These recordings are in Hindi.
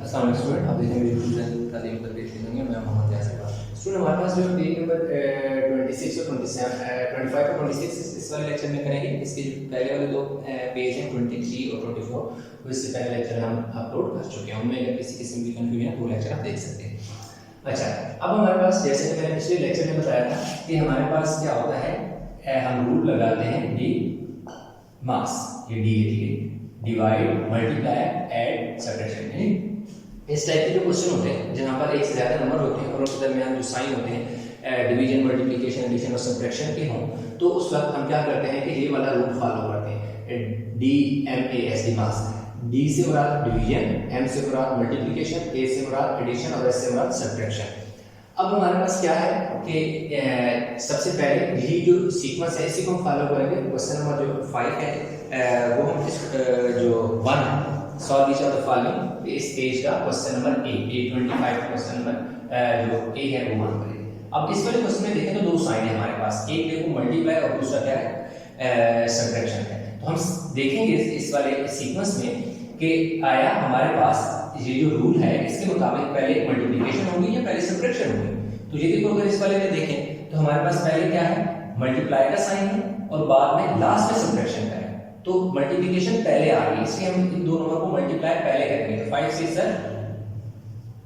अस्सलाम वालेकुम स्टूडेंट, आप देखेंगे यूट्यूब तालीम पर देख लेंगे। मैं मोहम्मद यासिर बात। स्टूडेंट हमारे पास जो पेज नंबर 26 और 27 25 और 26 इस वाले लेक्चर में करेंगे। इसके जो पहले वाले दो पेज हैं 23 और 24 वो इससे पहले लेक्चर हम अपलोड कर चुके हैं। उनमें अगर किसी किस्म की कंफ्यूजन है वो लेक्चर आप देख सकते हैं। अच्छा, अब हमारे पास जैसे कि मैंने पिछले लेक्चर में बताया था कि हमारे पास क्या होता है, हम रूल लगाते हैं डी मास, ये डी है, डिवाइड मल्टीप्लाई ऐड सब्ट्रैक्शन। इस टाइप के जो क्वेश्चन होते हैं जहाँ पर एक से ज़्यादा नंबर होते हैं और उनके दरमियान जो साइन होते हैं डिवीजन, मल्टीप्लिकेशन, एडिशन और सब्ट्रैक्शन के हों, तो उस वक्त हम क्या करते हैं कि ये वाला रूल फॉलो करते हैं, D M A S, D मास। डी से मुराद डिवीजन, एम से मुराद मल्टीप्लिकेशन, ए से मुराद एडिशन और एस से मुराद सब्ट्रैक्शन। अब हमारे पास क्या है कि सबसे पहले यही जो सीक्वेंस है इसी को हम फॉलो करेंगे। क्वेश्चन नंबर जो 5 है वो हम जो 1 solve each of the following, इस पेज का question number A25 question number जो A है वो मान करेंगे। अब इस वाले क्वेश्चन में देखें तो दो साइन है हमारे पास, एक देखो मल्टीप्लाई और दूसरा क्या है सब्ट्रैक्शन है। तो हम देखेंगे इस वाले सीक्वेंस में कि आया हमारे पास ये जो रूल है इसके मुताबिक पहले मल्टीप्लिकेशन होगी या पहले सब्ट्रैक्शन होगी। तो ये देखो अगर इस वाले में देखें तो हमारे पास पहले क्या है, मल्टीप्लाई का साइन है और बाद में लास्ट में सब्ट्रैक्शन का है। तो मल्टीप्लिकेशन पहले आ रही है इसलिए हम इन दो नंबर को मल्टीप्लाई पहले करेंगे। तो 5 6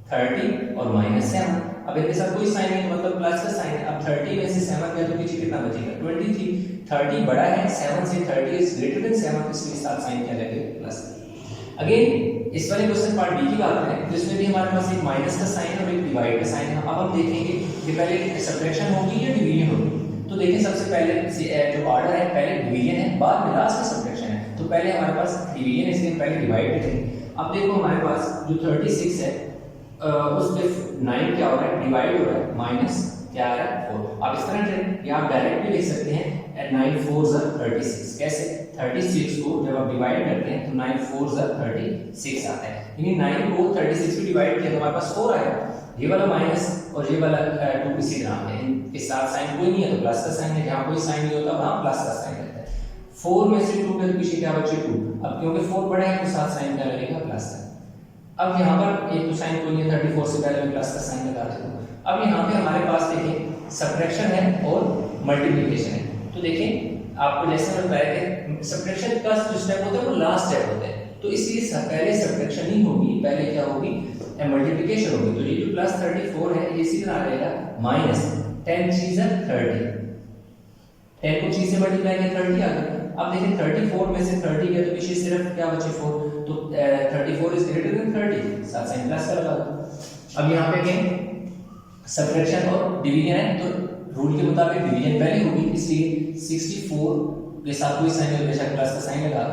30 और -7। अब इनके साथ कोई साइन नहीं, मतलब प्लस का साइन है। अब 30 में से 7 गया तो पीछे कितना बचेगा 23। 30 बड़ा है 7 से, 30 इज ग्रेटर देन 7, इसलिए साथ साइन क्या लगेगा प्लस। अगेन इस वाले क्वेश्चन पार्ट बी की बात करें जिसमें भी हमारे पास एक माइनस का साइन और एक डिवाइड का साइन है। अब हम देखेंगे कि पहले सब्ट्रैक्शन होगी या डिवीजन होगी। तो देखिए सबसे पहले जो ऑर्डर है पहले डिवीजन है, बाद में लास्ट में सब्ट्रैक्शन है। तो पहले हमारे पास डिवीजन है इसलिए पहले डिवाइड करेंगे। अब देखो हमारे पास जो 36 है उस पे 9 क्या हो रहा है, डिवाइड हो रहा है, माइनस क्या आ रहा है 4। आप इस तरह या आप डायरेक्ट भी लिख सकते हैं 9 4 36। कैसे, 36 को जब आप डिवाइड करते हैं तो 9 4 36 आता है, यानी 9 को 36 से डिवाइड किया तो हमारे पास 4 आया। ये वाला माइनस और ये वाला 2 इसी तरह है, इनके साथ साइन कोई नहीं है तो प्लस का साइन है, जहां कोई साइन नहीं होता वहां प्लस का साइन रहता है। 4 में से 2 के पीछे क्या बचे 2। अब क्योंकि 4 बड़ा है तो साथ साइन क्या लगेगा प्लस का। अब यहाँ पर एक तो साइन कोई नहीं है, 34 से पहले मैं प्लस का साइन लगा देता हूँ। अब यहाँ पे हमारे पास देखिए सब्ट्रैक्शन है और मल्टीप्लिकेशन है। तो देखिए आपको जैसे मैं बताया कि सब्ट्रैक्शन का जो स्टेप होता है वो लास्ट स्टेप होता है, तो इसलिए पहले सब्ट्रैक्शन ही होगी, पहले क्या होगी मल्टीप्लिकेशन होगी। तो ये जो प्लस 34 है ये इसी तरह रहेगा माइनस 10 3 30, 10 को 3 से मल्टीप्लाई किया 30 आ गया। अब देखिए 34 में से 30 गया तो पीछे सिर्फ क्या बचे 4, तो 34 इज ग्रेटर देन 30, साथ साइन प्लस का लगा दो। अब यहाँ पे क्या सब्ट्रैक्शन और डिवीजन है तो रूल के मुताबिक डिवीजन पहले होगी, इसलिए 64 के साथ कोई साइन नहीं, बेशक प्लस का साइन लगा।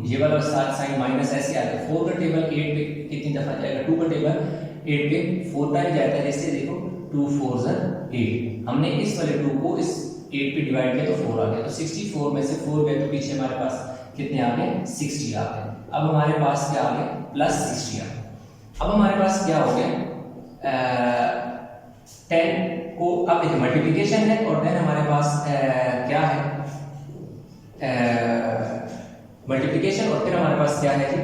ये वाला साथ साइन माइनस ऐसे आ गया। 4 का टेबल 8 पे कितनी दफा जाएगा, 2 का टेबल 8 पे 4 टाइम जाता है। जैसे देखो 2 4 8, हमने इस वाले 2 को इस 8 पे डिवाइड किया तो 4 आ गया। तो 64 में से 4 गए तो पीछे हमारे पास कितने आ गए 60 आ गए। अब हमारे पास क्या आ गया प्लस 60 आ गया। अब हमारे पास क्या हो गया 10 को, अब देखिए मल्टीप्लिकेशन है और देन हमारे पास क्या है मल्टीप्लिकेशन और फिर हमारे पास क्या है जी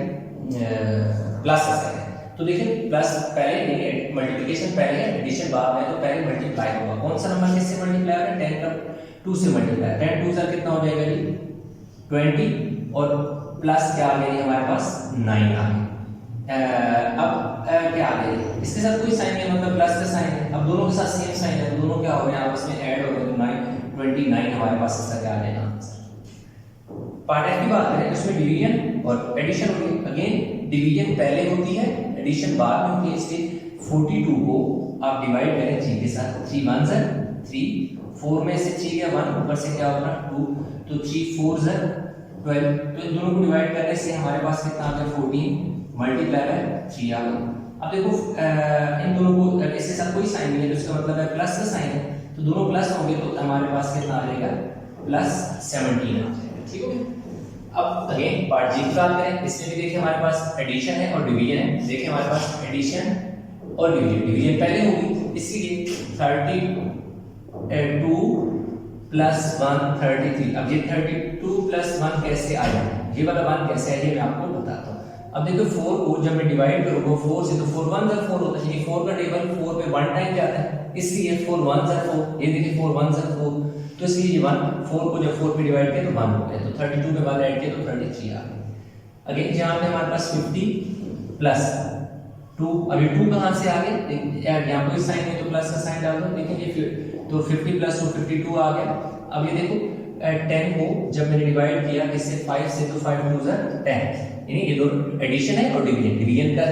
प्लस है। तो देखिए प्लस पहले नहीं, मल्टीप्लिकेशन पहले है, एडिशन बाद में, तो पहले मल्टीप्लाई होगा। कौन सा नंबर किससे मल्टीप्लाई होगा, 10 का 2 से मल्टीप्लाई, 10 2 से कितना हो जाएगा जी 20 और प्लस क्या आ गया हमारे पास 9 आ गया। अब क्या आ गया, इसके साथ कोई साइन नहीं, मतलब प्लस का साइन है। अब दोनों के साथ सेम साइन है तो दोनों क्या हो गए आपस में ऐड हो गए, तो 29 हमारे पास इसका क्या आ जाएगा। पार्ट एफ की बात करें तो इसमें डिवीजन और एडिशन होगी। अगेन डिवीजन पहले होती है, एडिशन बाद में होती है, इसलिए 42 को आप डिवाइड करें 3 के साथ, 3 1 3, 4 में से 3 गया 1, ऊपर से क्या होगा 2, तो 3 4 12। तो इन दोनों को डिवाइड करने से हमारे पास कितना आ गया 14 मल्टीप्लाई बाय 3 आ गया। अब देखो इन दोनों को इसके साथ कोई साइन नहीं है तो इसका मतलब है प्लस का साइन है, तो दोनों प्लस होंगे तो हमारे पास कितना आ जाएगा प्लस 17 आ जाएगा। ठीक हो गया। अब अगेन पार्ट जी की बात करें, इसमें भी देखिए हमारे पास एडिशन है और डिवीजन है। देखिए हमारे पास एडिशन और डिवीजन, डिवीजन पहले होगी, इसलिए 32 प्लस 1 33। अब ये 32 प्लस 1 कैसे आया, ये वाला 1 कैसे है ये मैं आपको बताता हूँ। अब देखो 4 को जब मैं डिवाइड करूंगा 4 से, तो 4 1 4 होता है, यानी 4 का टेबल 4 पे 1 टाइम जाता है, इसलिए 4 1 4, ये देखिए 4 1 4, तो इसलिए ये 1 4 को जब 4 पे डिवाइड किया तो 1 हो गया, तो 32 के बाद ऐड किया तो 33 आ गया। अगेन यहाँ पे हमारे पास 50 प्लस 2, अभी 2 कहाँ से आ गए, यहाँ कोई साइन है तो प्लस का साइन डाल दो, लेकिन ये तो 50 प्लस 2 52 आ गया। अब ये देखो 10 को जब मैंने डिवाइड किया इससे 5 से, तो 5 2 10, यानी ये दो एडिशन है और डिवीजन। डिवीजन का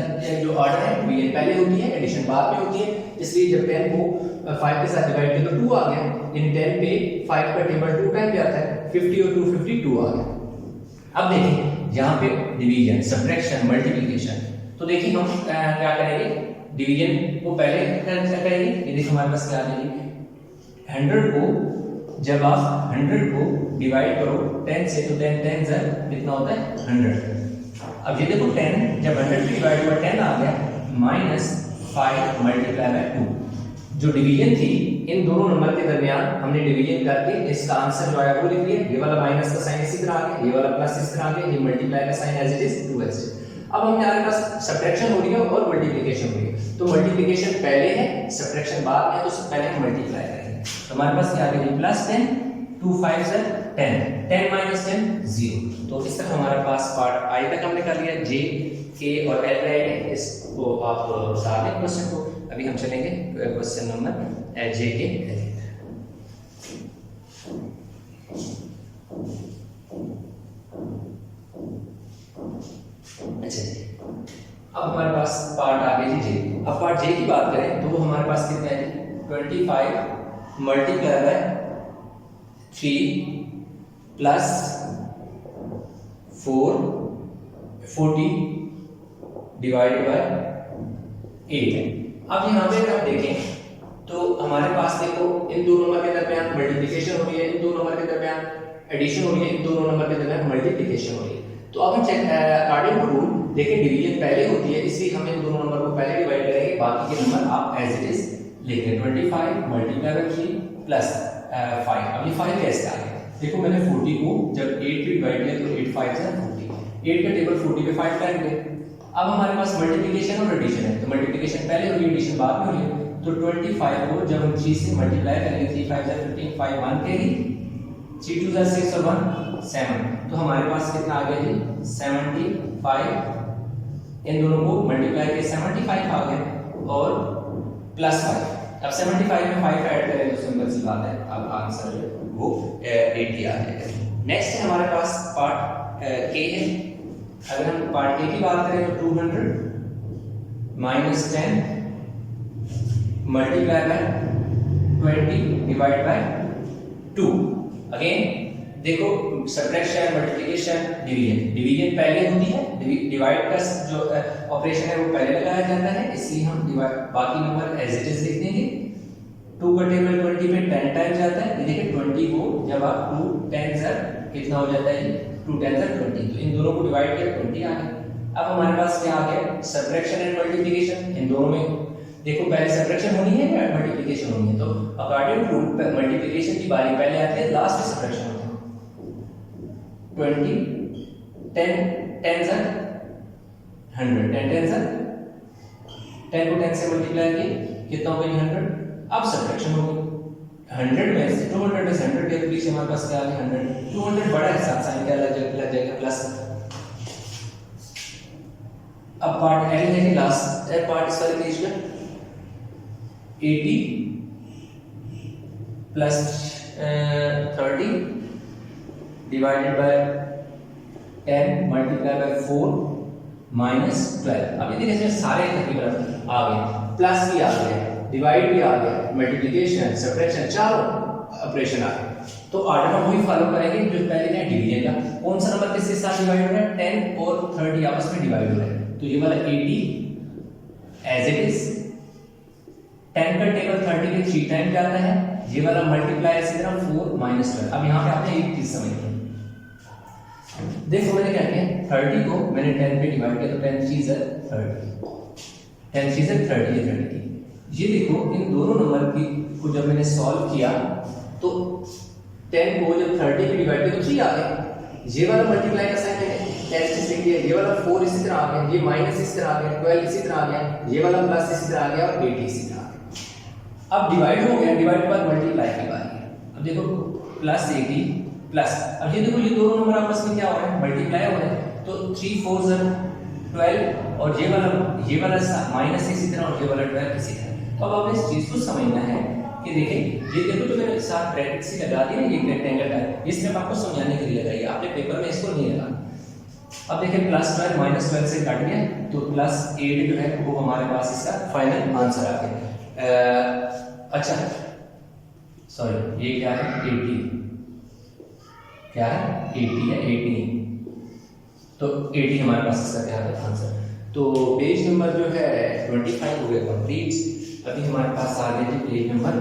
जो ऑर्डर है, डिवीजन पहले होती है, एडिशन बाद में होती है, इसलिए जब 10 को 5 के साथ डिवाइड किया तो 2 आ गया, यानी 10 पे 5 का टेबल 2 टाइम जाता है, 50 और 2 52 आ गया। अब देखिए यहाँ पे डिवीजन, सब्ट्रैक्शन, मल्टीप्लिकेशन, तो देखिए हम क्या करेंगे, डिवीजन को पहले करेंगे। ये देखिए हमारे पास क्या आ जाएगी, 100 को जब आप 100 को डिवाइड करो 10 से, तो 10 10 जर कितना होता है 100। अब ये देखो 10 जब 100 पे डिवाइड हुआ 10 आ गया, -5 मल्टीप्लाई बाय 2। जो डिवीजन थी इन दोनों नंबर के दरमियान हमने डिवीजन करके इसका आंसर जो आया वो लिख लिया। ये वाला माइनस का साइन इसी तरह आ गया, ये वाला प्लस इस तरह आ गया, ये मल्टीप्लाई का sign as it is 2x। अब हमारे पास सब्ट्रैक्शन हो रही है और मल्टीप्लिकेशन हो रही है, तो मल्टीप्लिकेशन पहले है, सब्ट्रैक्शन बाद में है, तो पहले हम मल्टीप्लाई करेंगे। तो हमारे पास क्या आ गया, +10 2 5 10 10 - 10 0। तो इस तरह हमारे पास पार्ट आई तक हमने कर लिया, जे के और एल रहे हैं, इसको आप डाल दें क्वेश्चन को। अभी हम चलेंगे क्वेश्चन नंबर जे के। अच्छा, अब हमारे पास पार्ट आ गया जी जे। अब पार्ट जे की बात करें तो वो हमारे पास कितना है जी, 25 multiply by 3 plus 4 40 divided by 8। अब यहाँ पे अगर आप देखें तो हमारे पास देखो इन दो नंबर के दरमियान मल्टीप्लिकेशन हो रही है, इन दो नंबर के दरमियान एडिशन हो रही है, इन दोनों नंबर के दरमियान मल्टीप्लिकेशन हो रही है। तो अब हम चेक अकॉर्डिंग टू रूल देखिए डिवीजन पहले होती है, इसलिए हम इन दोनों नंबर को पहले डिवाइड करेंगे, बाकी के नंबर आप एज इट इज लिख लें। 25 मल्टीप्लाई बाय 3 प्लस 5। अब ये 5 कैसे आ गया, देखो मैंने 40 को जब 8 पे डिवाइड किया तो 8 5 से 40, 8 का टेबल 40 पे 5 टाइम गए। अब हमारे पास मल्टीप्लिकेशन और एडिशन है, तो मल्टीप्लिकेशन पहले होगी, एडिशन बाद में होगी। तो 25 को जब हम 3 से मल्टीप्लाई करेंगे, 3 5 15 5 1 के 3 2 6 और 1 7, तो हमारे पास कितना आ गया जी 75। इन दोनों को मल्टीप्लाई करके 75 आ गया और प्लस 5। अब 75 में 5 ऐड करें तो सिंपल सी बात है, अब आंसर वो 80 आ जाएगा। नेक्स्ट है हमारे पास पार्ट के है। अगर हम पार्ट के की बात करें तो 200 - 10 multiply by 20 divide by 2। Again देखो सब्ट्रैक्शन, मल्टीप्लिकेशन, डिवीजन, डिवीजन पहले होती है, डिवाइड का जो ऑपरेशन है वो पहले लगाया जाता है, इसलिए हम डिवाइड बाकी नंबर एज इट इज लिख देंगे। 2 का टेबल 20 पे 10 टाइम जाता है, ये देखिए 20 को जब आप 2 10 जर कितना हो जाता है, 2 10 जर 20, तो इन दोनों को डिवाइड किया 20 आ गया। अब हमारे पास क्या आ गया, सब्ट्रैक्शन एंड मल्टीप्लिकेशन, इन दोनों में देखो पहले सब्ट्रैक्शन होनी है या मल्टीप्लिकेशन होनी है, तो अकॉर्डिंग टू मल्टीप्लिकेशन की बारी पहले आती है, लास्ट में सब्ट्रैक्शन होता है। 20 10 10 जर 100, 10 10 जर 10 को 10 से मल्टीप्लाई किया कितना हो गया 100। अब सब्ट्रैक्शन हो गई, 100 में से 200 में से 100 के पीछे हमारे पास क्या आ गया 100, 200 बड़ा है, साथ साइन क्या लग जाएगा प्लस। अब पार्ट एल है कि लास्ट पार्ट इस वाले पेज में 80 plus 30 divided by 10 multiply by 4 minus 12। अब ये देखिए इसमें सारे तकरीबन आ गए, प्लस भी आ गया, डिवाइड भी आ गया, मल्टीप्लिकेशन, सब्ट्रैक्शन, चारों ऑपरेशन आ गए। तो ऑर्डर हम वही फॉलो करेंगे जो पहले है डिवीजन का। कौन सा नंबर किसके साथ डिवाइड हो रहा है, 10 और 30 आपस में डिवाइड हो रहा है, तो ये वाला 80 एज इट इज, 10 का टेबल 30 के 3 टाइम जाता है, ये वाला मल्टीप्लाई इसी तरह 4 माइनस 12। अब यहाँ पे आपने एक चीज समझनी है, देखो मैंने क्या किया, 30 को मैंने 10 पे डिवाइड किया तो 10 3 ज़र 30, 10 3 ज़र 30 है 30 की। ये देखो इन दोनों नंबर की को जब मैंने सॉल्व किया तो 10 को जब 30 पे डिवाइड किया तो 3 आ गया, ये वाला मल्टीप्लाई का साइन है, कैरेक्टरिस्टिक्स लिखिए, ये वाला 4 इसी तरह आ गया, ये माइनस इसी तरह आ गया, 12 इसी तरह आ गया, ये वाला प्लस इसी तरह आ गया और 80 इसी तरह आ गया। अब डिवाइड हो गया, डिवाइड के बाद मल्टीप्लाई की बारी है। अब देखो प्लस 80 प्लस, अब ये देखो ये दोनों नंबर आपस में क्या हो रहा है, मल्टीप्लाई हो रहे हैं, तो 3 4 12 और ये वाला माइनस इसी तरह और ये वाला 12 इसी तरह। तो अब आपने इस चीज को समझना है कि देखें ये देखो तो मैंने साथ ब्रैकेट से लगा दी ना, ये रेक्टेंगल है, ये सिर्फ आपको समझाने के लिए लगाई, आपने पेपर में इसको नहीं लगा। अब देखिए प्लस 12 माइनस 12 से कट गया तो प्लस 8 जो है वो हमारे पास इसका फाइनल आंसर आ गया। अच्छा सॉरी ये क्या है 80, क्या है 80 है 80, तो 80 हमारे पास इसका क्या है आंसर। तो पेज नंबर जो है 25 हो गया कंप्लीट। अभी हमारे पास आ गए थे पेज नंबर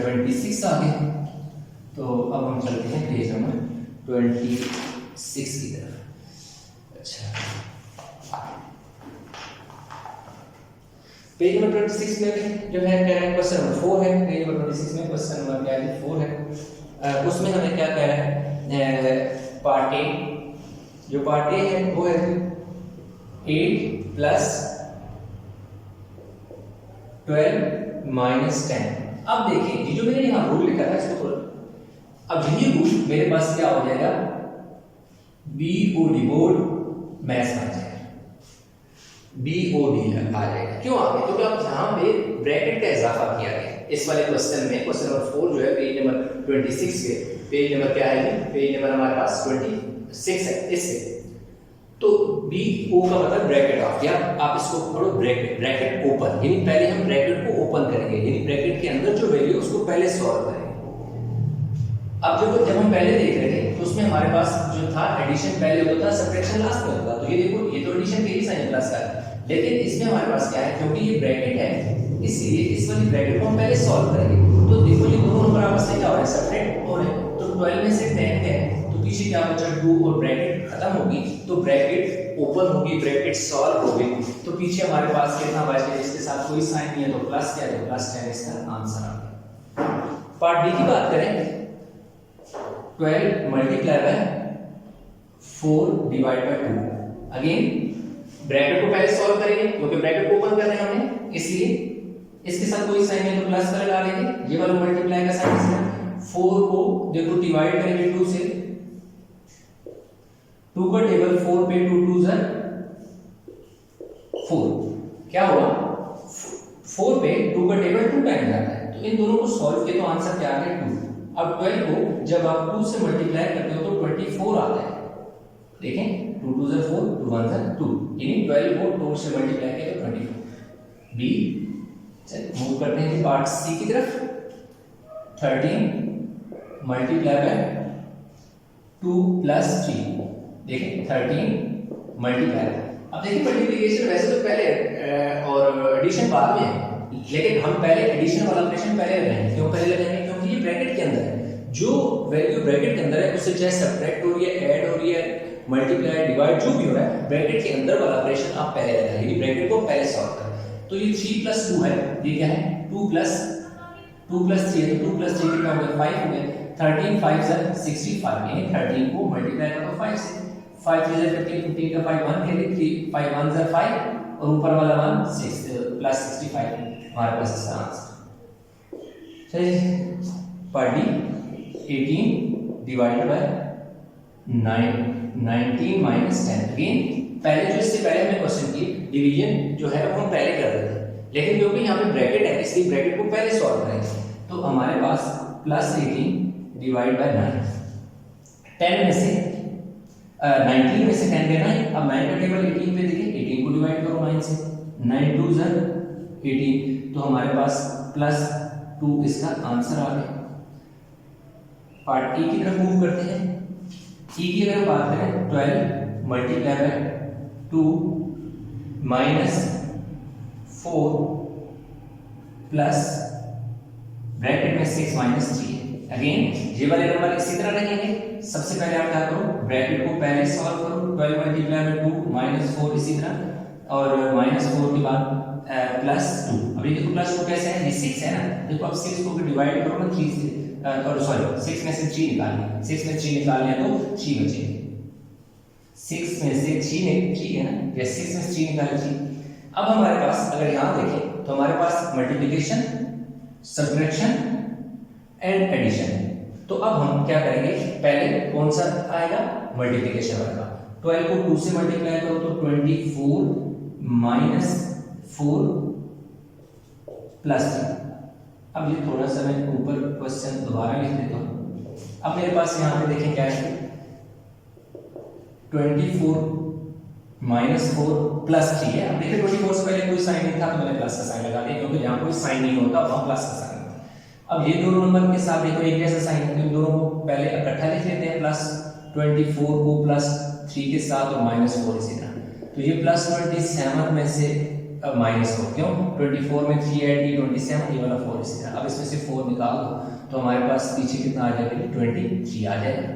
26 आ गए। तो अब हम चलते हैं पेज नंबर 26 की तरफ। अच्छा पेज नंबर 26 में जो है कह रहा है क्वेश्चन नंबर 4 है, पेज नंबर 26 में क्वेश्चन नंबर क्या है 4 है। उसमें हमें क्या कह रहा है, पार्ट ए, जो पार्ट ए है वो है 8 प्लस 12 माइनस 10। अब देखिए ये जो मैंने यहाँ रूल लिखा था इसको थोड़ा, अब यही रूल मेरे पास क्या हो जाएगा, BOD बोर्ड मैथ्स बन जाएगा, BOD आ जाएगा। क्यों आ गया, क्योंकि अब यहाँ पे ब्रैकेट का इजाफा किया गया इस वाले क्वेश्चन में। क्वेश्चन नंबर 4 जो है पेज नंबर 26 के, पेज नंबर क्या है, पेज नंबर हमारे पास 26 है इससे। तो BO का मतलब ब्रैकेट ऑफ, या आप इसको पढ़ो ब्रैकेट ओपन, यानी पहले हम ब्रैकेट को ओपन करेंगे, यानी ब्रैकेट के अंदर जो वैल्यू उसको पहले सॉल्व करेंगे। अब जब हम पहले देख रहे थे तो उसमें हमारे पास जो था एडिशन पहले होता था, सब्ट्रैक्शन लास्ट में होता। तो ये देखो ये तो एडिशन के ही साइन प्लस का है, लेकिन इसमें हमारे पास क्या है, क्योंकि ये ब्रैकेट है इसलिए इस वाली ब्रैकेट को हम पहले सॉल्व करेंगे। तो देखो ये दोनों नंबर आपस में क्या हो रहा है, सब्ट्रैक्ट हो रहे हैं। तो 12 में से 10 है तो पीछे क्या बचा 2 और ब्रैकेट खत्म होगी तो ब्रैकेट ओपन होगी, ब्रैकेट सॉल्व होगी, तो पीछे हमारे पास कितना बच गया, इसके साथ कोई साइन नहीं है तो प्लस क्या है, प्लस 10 इसका आंसर आ गया। पार्ट डी की बात करें, 12 multiply by 4 divide by 2। Again bracket को पहले सॉल्व करेंगे क्योंकि ब्रैकेट को ओपन कर रहे हैं हमने, इसलिए इसके साथ कोई साइन है तो प्लस का लगा लेंगे, ये वाला मल्टीप्लाई का साइन इसका। 4 को देखो डिवाइड करेंगे 2 से, 2 का टेबल 4 पे 2 2 ज़र 4, क्या हुआ 4 पे 2 का टेबल 2 टाइम जाता है, तो इन दोनों को सॉल्व किया तो आंसर क्या आ गया 2। अब 12 को जब आप 2 से मल्टीप्लाई करते हो तो 24 आता है, देखें 2 2 ज़र 4 2 1 ज़र 2, यानी 12 को 2 से मल्टीप्लाई किया तो 24। बी चलिए मूव करते हैं पार्ट सी की तरफ। 13 मल्टीप्लाई बाय 2 प्लस 3, देखें 13 मल्टीप्लाई। अब देखिए मल्टीप्लिकेशन वैसे तो पहले और एडिशन बाद में है, लेकिन हम पहले एडिशन वाला ऑपरेशन पहले लगाएंगे। क्यों पहले लगाएंगे, क्योंकि ये ब्रैकेट के अंदर है, जो वैल्यू ब्रैकेट के अंदर है उससे चाहे सब्ट्रैक्ट हो रही है, ऐड हो रही है, मल्टीप्लाई डिवाइड जो भी हो रहा है, ब्रैकेट के अंदर वाला ऑपरेशन आप पहले लगाएंगे, यानी ब्रैकेट को पहले सॉल्व करें। तो ये 3 प्लस 2 है, ये क्या है 2 प्लस 3 है, तो 2 प्लस 3 कितना हो गया 5 हो गया। 13 5 ज़र 65, यानी 13 को मल्टीप्लाई करो 5 से, 5 3 ज़र 15, 15 का 5 1 के लिए 3 5 1 ज़र 5 और ऊपर वाला 1 6 प्लस 65 हमारे पास इसका आंसर। चलिए part D 18 divided by 19 minus 10। Again पहले जो इससे पहले हमने क्वेश्चन की डिवीजन जो है वो हम पहले कर रहे थे, लेकिन क्योंकि यहाँ पे ब्रैकेट है इसलिए ब्रैकेट को पहले सॉल्व करेंगे। तो हमारे पास प्लस 18 डिवाइड बाय 9, 10 में से 19 में से 10 देना है। अब 9 का टेबल 18 पे देखिए, 18 को डिवाइड करो 9 से, 9 2 ज़र 18, तो हमारे पास प्लस 2 इसका आंसर आ गया। पार्ट ई की तरफ मूव करते हैं। ई की अगर बात करें 12 multiply by 2 minus 4 plus bracket में 6 माइनस 3 है। अगेन ये वाले नंबर इसी तरह रहेंगे। सबसे पहले आप क्या करो, ब्रैकेट को पहले सॉल्व करो, 12 मल्टीप्लाई बाय 2 माइनस 4 इसी तरह, और माइनस 4 के बाद प्लस 2। अभी देखो प्लस 2 कैसे है, ये 6 है ना, देखो अब 6 को डिवाइड करो ना 3 से, और सॉरी 6 में से 3 निकालना, 6 में 3 निकालने तो 3 बचेंगे। 6 में से 3 है ना, या 6 में से 3 निकाले 3। अब हमारे पास अगर यहाँ देखें तो हमारे पास मल्टीप्लिकेशन, सब्ट्रैक्शन एंड एडिशन। तो अब हम क्या करेंगे, पहले कौन सा आएगा, मल्टीप्लिकेशन वाला। 12 को 2 से मल्टीप्लाई करो तो 24 माइनस 4 प्लस 3। अब ये थोड़ा सा मैं ऊपर क्वेश्चन दोबारा लिख देता हूँ। अब मेरे पास यहाँ पे देखें क्या है, 24 माइनस 4 प्लस 3 है। अब देखिए 24 से पहले कोई साइन नहीं था तो मैंने प्लस का साइन लगा दिया, क्योंकि यहाँ कोई साइन नहीं होता वहाँ प्लस का साइन होता है। अब ये दोनों नंबर के साथ देखो एक जैसा साइन है, तो इन दोनों को पहले इकट्ठा लिख लेते हैं, प्लस 24 को प्लस 3 के साथ और माइनस 4 इसी तरह। तो ये प्लस 27 में से माइनस 4, क्यों, 24 में 3 ऐड की 27, ये वाला 4 इसी तरह। अब इसमें से 4 निकाल दो तो हमारे पास पीछे कितना आ जाएगा, 23 आ जाएगा,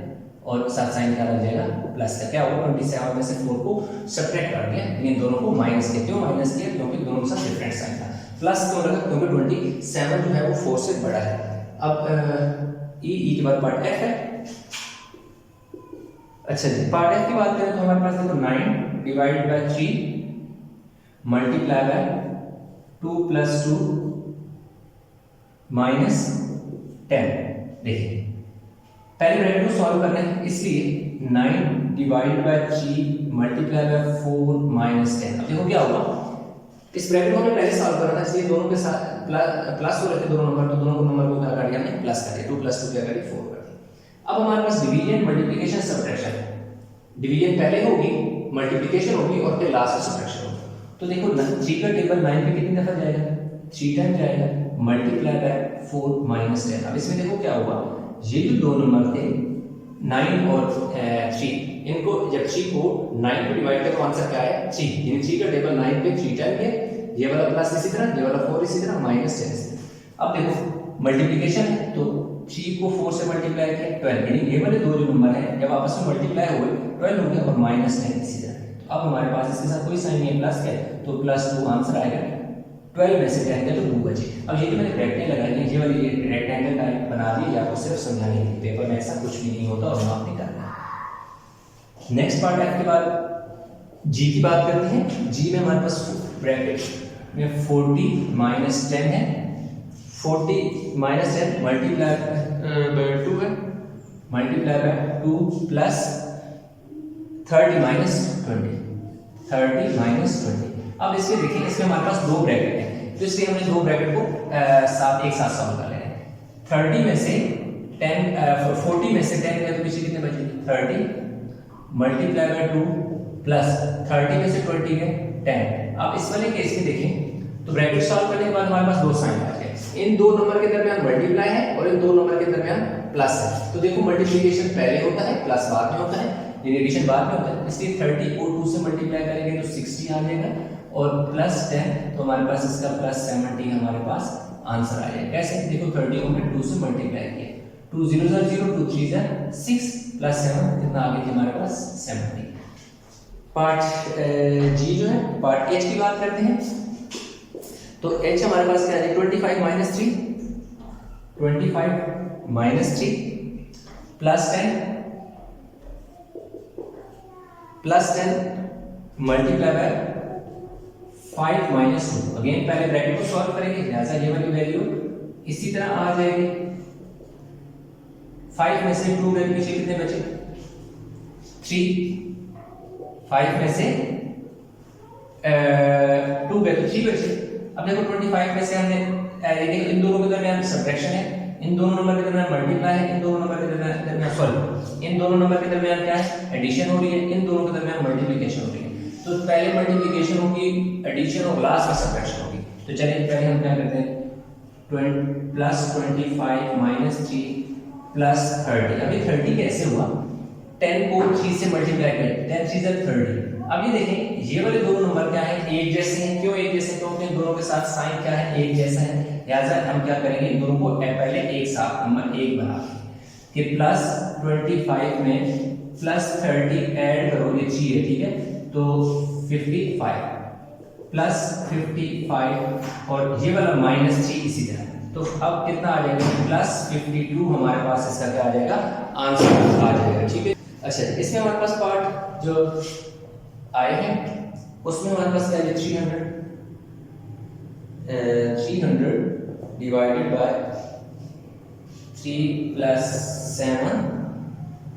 और साथ साइन क्या लग जाएगा, प्लस का। क्या होगा, 27 में से 4 को सब्ट्रैक्ट कर दिया, इन दोनों को माइनस किया। क्यों माइनस किया, क्योंकि दोनों के साथ डिफरेंट साइन था। प्लस क्यों लगा, क्योंकि 27 जो है वो 4 से बड़ा है। अब ई के बाद पार्ट एफ है। अच्छा जी, पार्ट एफ की बात करें तो हमारे पास देखो 9 divided by 3 multiply by 2 plus 2 minus 10। देखिए पहले ब्रैकेट को सॉल्व करना है, इसलिए 9 divided by 3 multiply by 4 minus 10। अब देखो क्या होगा, इस ब्रैकेट को हमने पहले सॉल्व करना था, इसलिए दोनों के साथ प्लस हो रहे थे दोनों नंबर, तो दोनों नंबर को क्या कर दिया हमने, प्लस कर दिया। 2 प्लस 2 क्या कर दिया, 4 कर दिया। अब हमारे पास डिवीजन, मल्टीप्लिकेशन, सब्ट्रैक्शन। डिवीजन पहले होगी, मल्टीप्लिकेशन होगी और फिर लास्ट में सब्ट्रैक्शन होगी। तो देखो 3 का टेबल 9 पे कितनी दफा जाएगा, 3 टाइम जाएगा, मल्टीप्लाई बाय 4 माइनस 10। अब इसमें देखो क्या होगा, ये जो दो नंबर थे 9 और 3, इनको जब 3 को 9 पे डिवाइड करें तो आंसर क्या है, 3। यानी 3 का टेबल 9 पे 3 टाइम है, ये वाला प्लस इसी तरह, ये वाला 4 इसी तरह, माइनस 10 इसी तरह। अब देखो मल्टीप्लिकेशन है तो 3 को 4 से मल्टीप्लाई किया 12, यानी ये वाले दो जो नंबर हैं जब आपस में मल्टीप्लाई हुए 12 हो गया, और माइनस 10 इसी तरह। तो अब हमारे पास इसके साथ कोई साइन नहीं है, प्लस का है, तो प्लस 2 आंसर आएगा। 12 में से जाएंगे तो 2 बचे। अब ये तो मैंने रेक्टेंगल लगाई है, ये वाली रेक्टेंगल टाइप बना दी, या आपको सिर्फ समझाने के लिए, पेपर में ऐसा कुछ भी नहीं होता और माफ नहीं करना। नेक्स्ट पार्ट है, के बाद जी की बात करते हैं। जी में हमारे पास ब्रैकेट में 40 माइनस 10 है, 40 माइनस 10 मल्टीप्लाई बाय 2 है, multiply by 2 plus 30 minus 20, 30 minus 20। अब इसमें देखिए, इसमें हमारे पास दो ब्रैकेट हैं, तो इसलिए हमने दो ब्रैकेट को एक साथ सॉल्व कर लेना है। 30 में से 10 40 में से 10 गए तो पीछे कितने बचे, 30 मल्टीप्लाई बाय 2 प्लस 30 में से 20 गए 10। अब इस वाले केस में देखें तो ब्रैकेट सॉल्व करने के बाद हमारे पास दो साइन आ गए, इन दो नंबर के दरमियान मल्टीप्लाई है और इन दो नंबर के दरमियान प्लस है। तो देखो मल्टीप्लिकेशन पहले होता है, प्लस बाद में होता है, एडिशन बाद में होता है, इसलिए 30 को 2 से मल्टीप्लाई करेंगे तो 60 आ जाएगा, और प्लस 10 तो हमारे पास इसका प्लस 70 हमारे पास आंसर आ जाएगा। कैसे, देखो 30 को हमने 2 से मल्टीप्लाई किया, 2 0 0 2 3 6 प्लस 7 कितना आ गया हमारे पास 70। पार्ट जी जो है, पार्ट एच की बात करते हैं। तो एच हमारे पास क्या है, 25 minus 3, 25 minus 3 plus 10 multiply by 5 minus 2। Again पहले ब्रैकेट को सॉल्व करेंगे, लिहाजा ये वाली वैल्यू इसी तरह आ जाएगी। 5 में से 2 गए, पीछे कितने बचे 3, 5 में से 2 गए तो 3 बचे। अब देखो 25 में से हमने इन दोनों के दरमियान सब्ट्रैक्शन है, इन दोनों नंबर के दरमियान मल्टीप्लाई है, इन दोनों नंबर के दरमियान सॉरी इन दोनों नंबर के दरमियान क्या है, एडिशन हो रही है, इन दोनों के दरमियान मल्टीप्लिकेशन हो रही है। तो पहले मल्टीप्लिकेशन होगी, एडिशन और लास्ट में सब्ट्रैक्शन होगी। तो चलिए पहले हम क्या करते हैं, प्लस 25 माइनस 3 प्लस 30। अभी 30 कैसे हुआ, 10 को 3 से मल्टीप्लाई करें, 10 3 जा 30। अब ये देखें, ये वाले दोनों नंबर क्या है, एक जैसे हैं। क्यों एक जैसे, क्योंकि इन दोनों के साथ साइन क्या है, एक जैसा है। लिहाजा हम क्या करेंगे, इन दोनों को पहले एक साथ नंबर 1 बना के प्लस 25 में प्लस 30 ऐड करो, ये 3 है, ठीक है, तो 55 प्लस 55 और ये वाला माइनस 3 इसी तरह। तो अब कितना आ जाएगा, प्लस 52 हमारे पास इसका क्या आ जाएगा, आंसर आ जाएगा, ठीक है। अच्छा, इसमें हमारे पास पार्ट जो आए हैं उसमें हमारे पास क्या है 300 डिवाइडेड बाय 3 + 7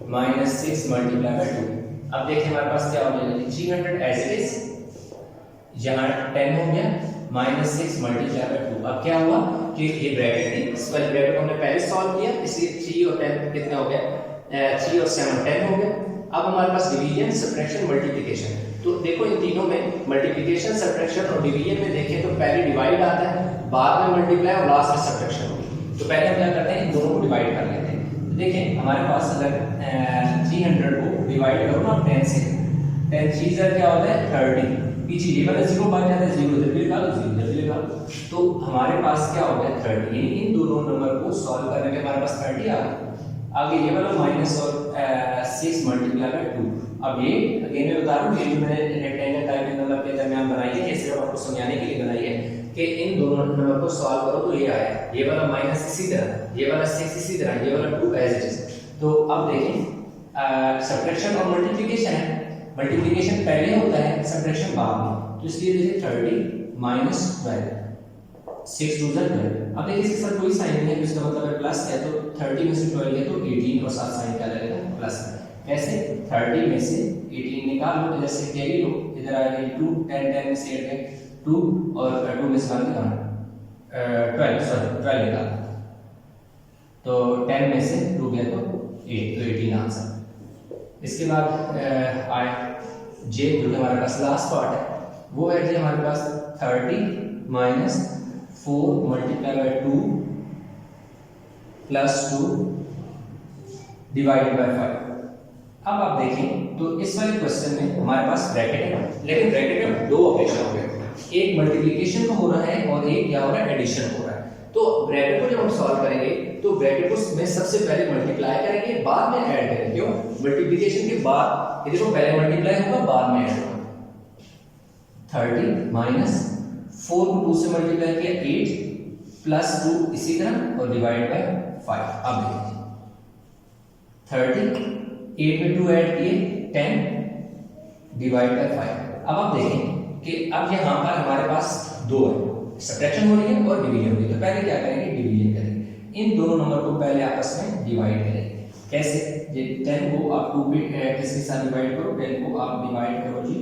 - 6 मल्टीप्लाई बाय 2। अब देखिए हमारे पास क्या हो जाएगा 300 एज इट इज, यहाँ 10 हो गया -6 मल्टीप्लाई बाय 2। अब क्या हुआ कि ये ब्रैकेट थी, इस वाले ब्रैकेट को हमने पहले सॉल्व किया, इसलिए 3 और 10 कितना हो गया 3 और 7 10 हो गया। अब हमारे पास डिवीजन, सब्ट्रैक्शन, मल्टीप्लिकेशन। तो देखो इन तीनों में मल्टीप्लिकेशन, सब्ट्रैक्शन और डिवीजन में देखें तो पहले डिवाइड आता है, बाद में मल्टीप्लाई और लास्ट में सब्ट्रैक्शन होगी। तो पहले हम क्या करते हैं इन दोनों को डिवाइड कर लेते हैं। तो देखें हमारे पास अगर 300 को डिवाइड करो ना 10 से, 10 3 क्या होता है 30, पीछे ये वाला 0 बच जाता है, 0 जल्दी निकालो 0 जल्दी निकालो। तो हमारे पास क्या हो गया 30, यानी इन दोनों नंबर को सॉल्व करने के हमारे पास 30 आ गया। आगे ये वाला माइनस और 6 मल्टीप्लाई बाय 2। अब ये अगेन मैं बता रहा हूँ, ये जो मैंने रेक्टेंगल टाइप में नंबर के दरमियान बनाई है, ये सिर्फ आपको समझाने के लिए बनाई है कि इन दोनों नंबर को सॉल्व करो तो ये आया, ये वाला माइनस इसी तरह, ये वाला 6 इसी तरह, ये वाला 2 एज इट इज। तो अब देखें सब्ट्रैक्शन और मल्टीप्लिकेशन है, मल्टीप्लिकेशन पहले होता है, सब्ट्रैक्शन बाद में। तो इसलिए देखिए 30 - 12 6 2 12। अब देखिए इसके साथ कोई साइन नहीं है, तो इसका मतलब है प्लस है, तो 30 में से 12 है तो 18 और साथ साइन क्या लगेगा प्लस। कैसे 30 में से 18 निकाल लो, इधर से कैरी लो, इधर आ गया 2, 10 10 में से 8 गए 2 और 2 में से 1 निकाल 12 निकाल, तो 10 में से 2 गया तो 8, तो 18 आंसर। इसके बाद आए जे जो हमारे पास लास्ट पार्ट है, वो है जी हमारे पास 30 - 4 मल्टीप्लाई बाय 2 + 2 डिवाइडेड बाय 5। अब आप देखें तो इस वाले क्वेश्चन में हमारे पास ब्रैकेट है, लेकिन ब्रैकेट में दो ऑपरेशन हो गए, एक मल्टीप्लिकेशन हो रहा है और एक क्या हो रहा है एडिशन हो रहा है। तो ब्रैकेट को जब हम सॉल्व करेंगे तो ब्रैकेट को में सबसे पहले मल्टीप्लाई करेंगे, बाद में ऐड करेंगे। क्यों? मल्टीप्लिकेशन के बाद ये देखो पहले मल्टीप्लाई होगा बाद में ऐड होगा। 30 - 4 को 2 से मल्टीप्लाई किया 8 + 2 इसी तरह और डिवाइड बाय 5। अब देखिए 30 8 में 2 ऐड किए 10 डिवाइड बाय 5। अब आप देखें कि अब यहाँ पर हमारे पास दो है, सब्ट्रैक्शन हो रही है और डिवीजन हो रही है। तो पहले क्या करेंगे डिवीजन करेंगे, इन दोनों नंबर को पहले आपस में डिवाइड करेंगे। कैसे? ये 10 को आप 2 पे किसके साथ डिवाइड करो, 10 को आप डिवाइड करो जी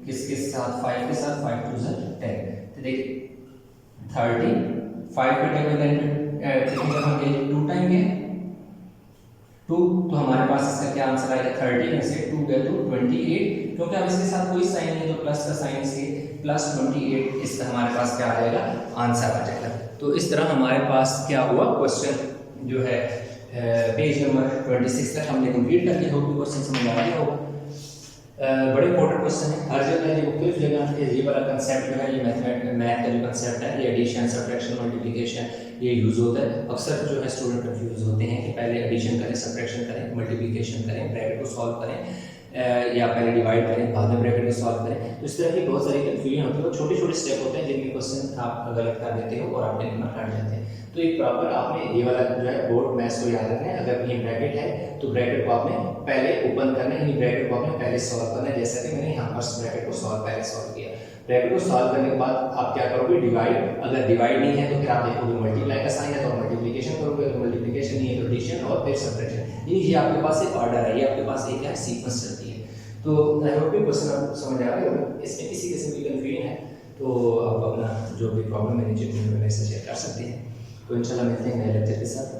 किसके साथ 5 के साथ, 5 2 10। तो देखिए 30 5 के टेबल में कितने जगह गए 2 टाइम गए 2, तो हमारे पास इसका क्या आंसर आएगा 30 में से 2 गया तो 28, क्योंकि अब इसके साथ कोई साइन नहीं है तो प्लस का साइन से +28 इसका हमारे पास क्या आ जाएगा आंसर आ जाएगा। तो इस तरह हमारे पास क्या हुआ क्वेश्चन जो है पेज नंबर 26 तक हमने कंप्लीट कर लिया। होप क्वेश्चन समझ आ गया होगा। बड़े इंपॉर्टेंट क्वेश्चन है, हर जगह ये मुख्तलिफ जगह ये वाला कंसेप्ट जो है, ये मैथ का जो कंसेप्ट है, ये एडिशन सब्ट्रैक्शन मल्टीप्लिकेशन ये यूज़ होता है। अक्सर जो है स्टूडेंट कंफ्यूज होते हैं कि पहले एडिशन करें, सब्ट्रैक्शन करें, मल्टीप्लिकेशन करें, ब्रैकेट को सॉल्व करें या पहले डिवाइड करें बाद में ब्रैकेट को सॉल्व करें। तो इस तरह की बहुत सारी कंफ्यूजन होती है और छोटे छोटे स्टेप होते हैं जिनके क्वेश्चन आप गलत कर देते हो और आपके नंबर कट जाते हैं। तो एक प्रॉपर आपने ये वाला जो है बोर्ड मैथ्स को याद रखना है। अगर ये ब्रैकेट है तो ब्रैकेट को आपने पहले ओपन करना है, ब्रैकेट को आपने पहले सॉल्व करना है, जैसा कि मैंने यहाँ पर ब्रैकेट को पहले सॉल्व किया। ब्रैकेट को सॉल्व करने के बाद आप क्या करोगे डिवाइड, अगर डिवाइड नहीं है तो फिर आप देखोगे मल्टीप्लाई का साइन है तो मल्टीप्लिकेशन करोगे, अगर मल्टीप्लिकेशन नहीं है तो एडिशन और फिर सब्ट्रैक्शन। ये आपके पास एक ऑर्डर है, ये आपके पास एक है सीक्वेंस चलती है। तो आई होप ये क्वेश्चन आपको समझ आ रहा है। इसमें किसी किस्म की कंफ्यूजन है तो आप अपना जो भी प्रॉब्लम है नीचे कमेंट में मैसेज शेयर कर सकते हैं। तो इंशाल्लाह मिलते हैं नए लेक्चर के साथ।